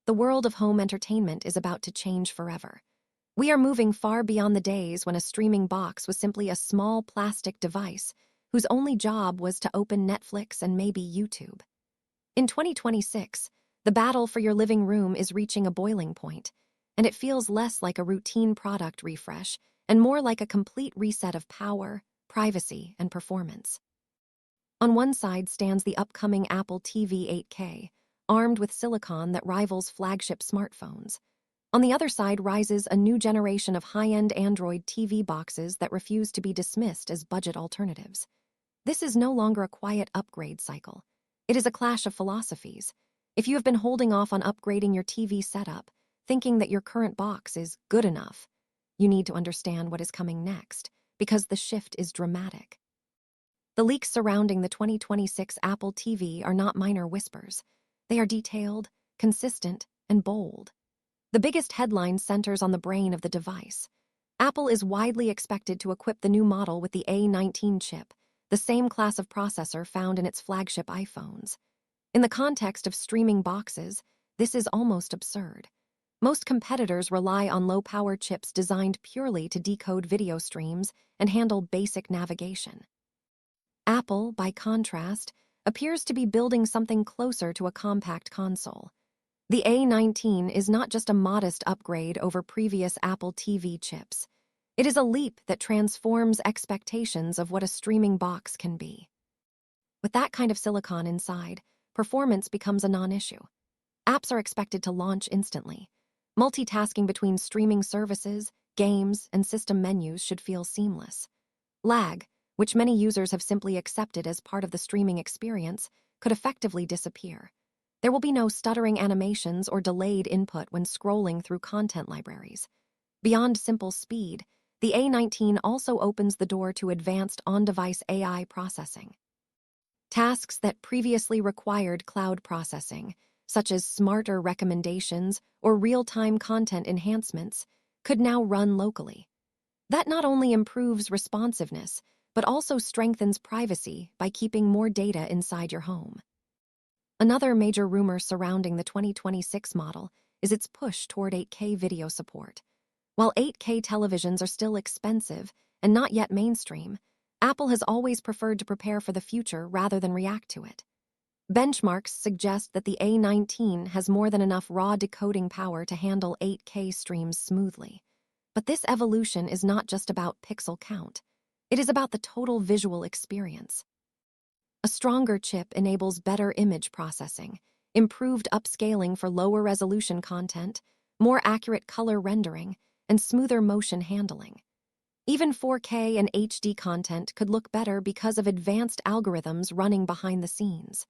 the world of home entertainment is about to change forever. We are moving far beyond the days when a streaming box was simply a small plastic device whose only job was to open Netflix and maybe YouTube. In 2026, the battle for your living room is reaching a boiling point, and it feels less like a routine product refresh and more like a complete reset of power, privacy, and performance. On one side stands the upcoming Apple TV 8K, armed with silicon that rivals flagship smartphones. On the other side rises a new generation of high-end Android TV boxes that refuse to be dismissed as budget alternatives. This is no longer a quiet upgrade cycle. It is a clash of philosophies. If you have been holding off on upgrading your TV setup, thinking that your current box is good enough, you need to understand what is coming next, because the shift is dramatic. The leaks surrounding the 2026 Apple TV are not minor whispers. They are detailed, consistent, and bold. The biggest headline centers on the brain of the device. Apple is widely expected to equip the new model with the A19 chip, the same class of processor found in its flagship iPhones. In the context of streaming boxes, this is almost absurd. Most competitors rely on low-power chips designed purely to decode video streams and handle basic navigation. Apple, by contrast, appears to be building something closer to a compact console. The A19 is not just a modest upgrade over previous Apple TV chips. It is a leap that transforms expectations of what a streaming box can be. With that kind of silicon inside, performance becomes a non-issue. Apps are expected to launch instantly. Multitasking between streaming services, games, and system menus should feel seamless. Lag, which many users have simply accepted as part of the streaming experience, could effectively disappear. There will be no stuttering animations or delayed input when scrolling through content libraries. Beyond simple speed, the A19 also opens the door to advanced on-device AI processing. Tasks that previously required cloud processing, such as smarter recommendations or real-time content enhancements, could now run locally. That not only improves responsiveness, but also strengthens privacy by keeping more data inside your home. Another major rumor surrounding the 2026 model is its push toward 8K video support. While 8K televisions are still expensive and not yet mainstream, Apple has always preferred to prepare for the future rather than react to it. Benchmarks suggest that the A19 has more than enough raw decoding power to handle 8K streams smoothly. But this evolution is not just about pixel count. It is about the total visual experience. A stronger chip enables better image processing, improved upscaling for lower resolution content, more accurate color rendering, and smoother motion handling. Even 4K and HD content could look better because of advanced algorithms running behind the scenes.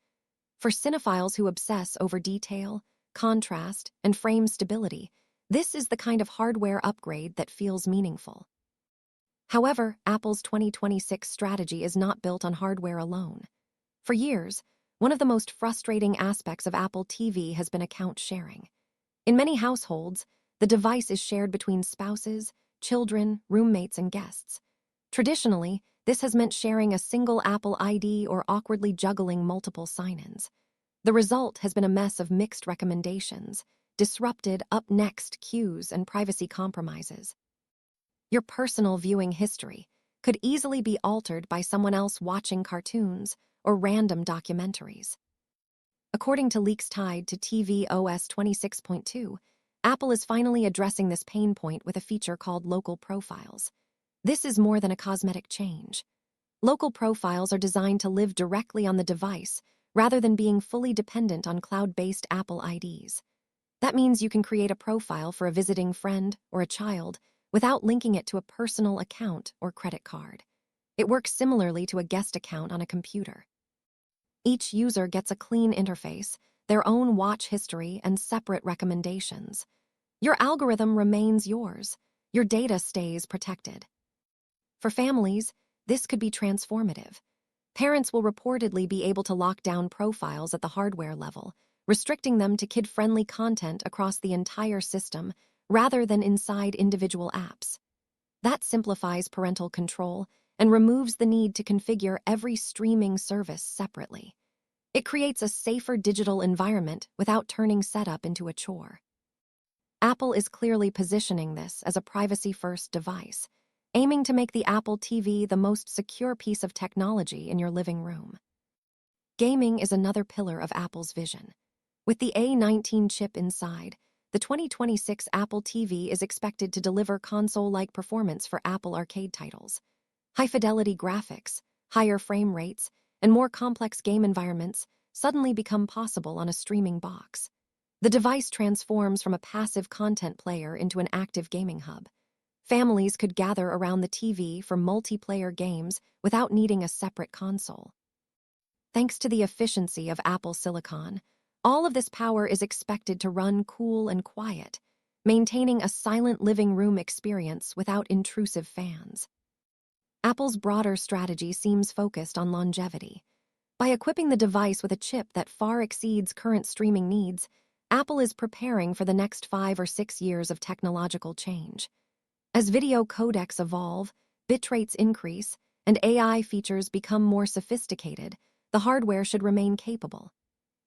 For cinephiles who obsess over detail, contrast, and frame stability, this is the kind of hardware upgrade that feels meaningful. However, Apple's 2026 strategy is not built on hardware alone. For years, one of the most frustrating aspects of Apple TV has been account sharing. In many households, the device is shared between spouses, children, roommates, and guests. Traditionally, this has meant sharing a single Apple ID or awkwardly juggling multiple sign-ins. The result has been a mess of mixed recommendations, disrupted up-next queues, and privacy compromises. Your personal viewing history could easily be altered by someone else watching cartoons or random documentaries. According to leaks tied to tvOS 26.2, Apple is finally addressing this pain point with a feature called Local Profiles. This is more than a cosmetic change. Local profiles are designed to live directly on the device rather than being fully dependent on cloud-based Apple IDs. That means you can create a profile for a visiting friend or a child without linking it to a personal account or credit card. It works similarly to a guest account on a computer. Each user gets a clean interface, their own watch history, and separate recommendations. Your algorithm remains yours. Your data stays protected. For families, this could be transformative. Parents will reportedly be able to lock down profiles at the hardware level, restricting them to kid-friendly content across the entire system rather than inside individual apps. That simplifies parental control and removes the need to configure every streaming service separately. It creates a safer digital environment without turning setup into a chore. Apple is clearly positioning this as a privacy-first device, aiming to make the Apple TV the most secure piece of technology in your living room. Gaming is another pillar of Apple's vision. With the A19 chip inside, the 2026 Apple TV is expected to deliver console-like performance for Apple Arcade titles. High-fidelity graphics, higher frame rates, and more complex game environments suddenly become possible on a streaming box. The device transforms from a passive content player into an active gaming hub. Families could gather around the TV for multiplayer games without needing a separate console. Thanks to the efficiency of Apple Silicon, all of this power is expected to run cool and quiet, maintaining a silent living room experience without intrusive fans. Apple's broader strategy seems focused on longevity. By equipping the device with a chip that far exceeds current streaming needs, Apple is preparing for the next 5 or 6 years of technological change. As video codecs evolve, bitrates increase, and AI features become more sophisticated, the hardware should remain capable.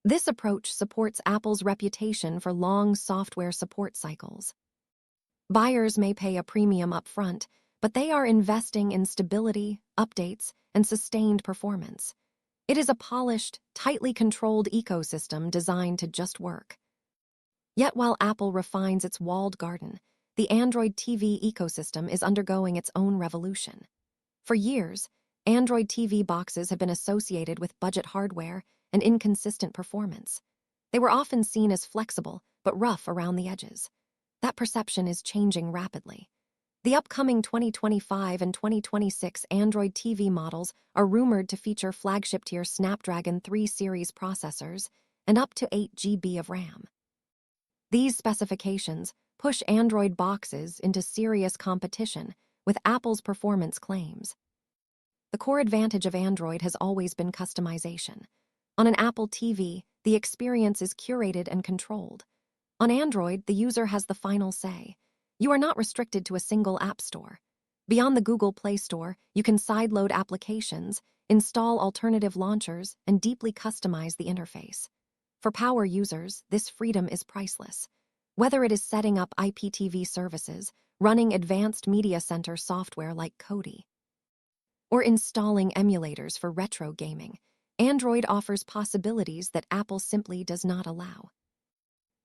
This approach supports Apple's reputation for long software support cycles. Buyers may pay a premium upfront, but they are investing in stability, updates, and sustained performance. It is a polished, tightly controlled ecosystem designed to just work. Yet while Apple refines its walled garden, the Android TV ecosystem is undergoing its own revolution. For years, Android TV boxes have been associated with budget hardware and inconsistent performance. They were often seen as flexible, but rough around the edges. That perception is changing rapidly. The upcoming 2025 and 2026 Android TV models are rumored to feature flagship-tier Snapdragon 3 series processors and up to 8 GB of RAM. These specifications push Android boxes into serious competition with Apple's performance claims. The core advantage of Android has always been customization. On an Apple TV, the experience is curated and controlled. On Android, the user has the final say. You are not restricted to a single app store. Beyond the Google Play Store, you can sideload applications, install alternative launchers, and deeply customize the interface. For power users, this freedom is priceless. Whether it is setting up IPTV services, running advanced media center software like Kodi, or installing emulators for retro gaming, Android offers possibilities that Apple simply does not allow.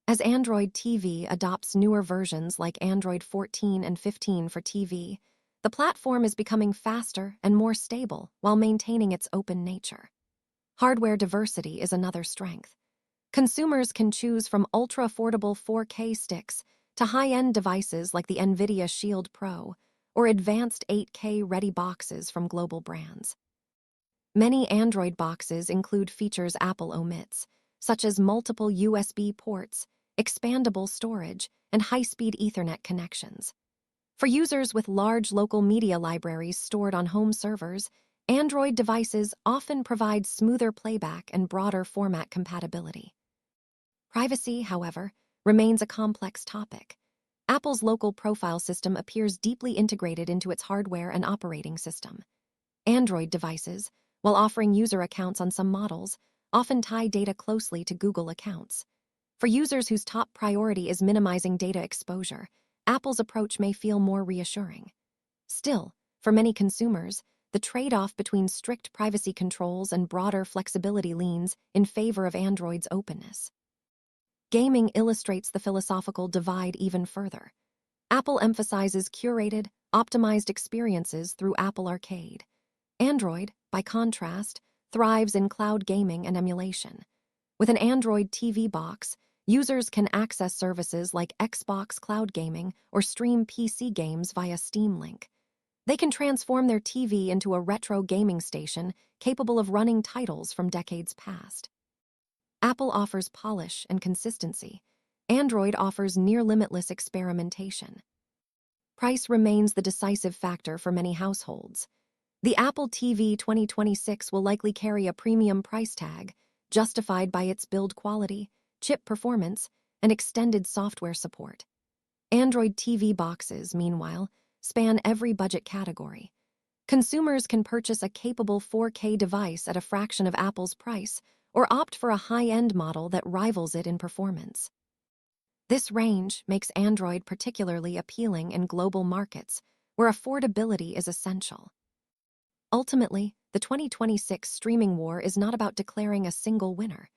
As Android TV adopts newer versions like Android 14 and 15 for TV, the platform is becoming faster and more stable while maintaining its open nature. Hardware diversity is another strength. Consumers can choose from ultra-affordable 4K sticks to high-end devices like the NVIDIA Shield Pro or advanced 8K-ready boxes from global brands. Many Android boxes include features Apple omits, such as multiple USB ports, expandable storage, and high-speed Ethernet connections. For users with large local media libraries stored on home servers, Android devices often provide smoother playback and broader format compatibility. Privacy, however, remains a complex topic. Apple's local profile system appears deeply integrated into its hardware and operating system. Android devices, while offering user accounts on some models, often tie data closely to Google accounts. For users whose top priority is minimizing data exposure, Apple's approach may feel more reassuring. Still, for many consumers, the trade-off between strict privacy controls and broader flexibility leans in favor of Android's openness. Gaming illustrates the philosophical divide even further. Apple emphasizes curated, optimized experiences through Apple Arcade. Android, by contrast, thrives in cloud gaming and emulation. With an Android TV box, users can access services like Xbox Cloud Gaming or stream PC games via Steam Link. They can transform their TV into a retro gaming station capable of running titles from decades past. Apple offers polish and consistency. Android offers near-limitless experimentation. Price remains the decisive factor for many households. The Apple TV 2026 will likely carry a premium price tag, justified by its build quality, chip performance, and extended software support. Android TV boxes, meanwhile, span every budget category. Consumers can purchase a capable 4K device at a fraction of Apple's price, or opt for a high-end model that rivals it in performance. This range makes Android particularly appealing in global markets, where affordability is essential. Ultimately, the 2026 streaming war is not about declaring a single winner.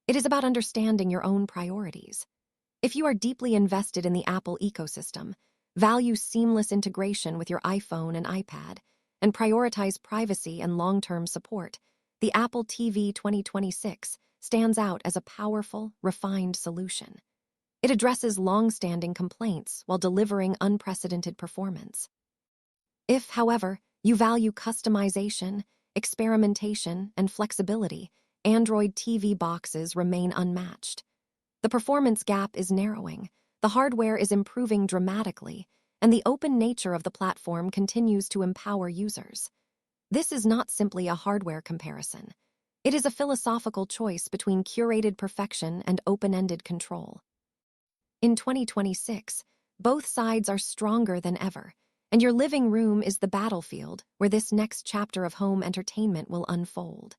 It is about understanding your own priorities. If you are deeply invested in the Apple ecosystem, value seamless integration with your iPhone and iPad, and prioritize privacy and long-term support, the Apple TV 2026 stands out as a powerful, refined solution. It addresses long-standing complaints while delivering unprecedented performance. If, however, you value customization, experimentation, and flexibility, Android TV boxes remain unmatched. The performance gap is narrowing, the hardware is improving dramatically, and the open nature of the platform continues to empower users. This is not simply a hardware comparison. It is a philosophical choice between curated perfection and open-ended control. In 2026, both sides are stronger than ever, and your living room is the battlefield where this next chapter of home entertainment will unfold.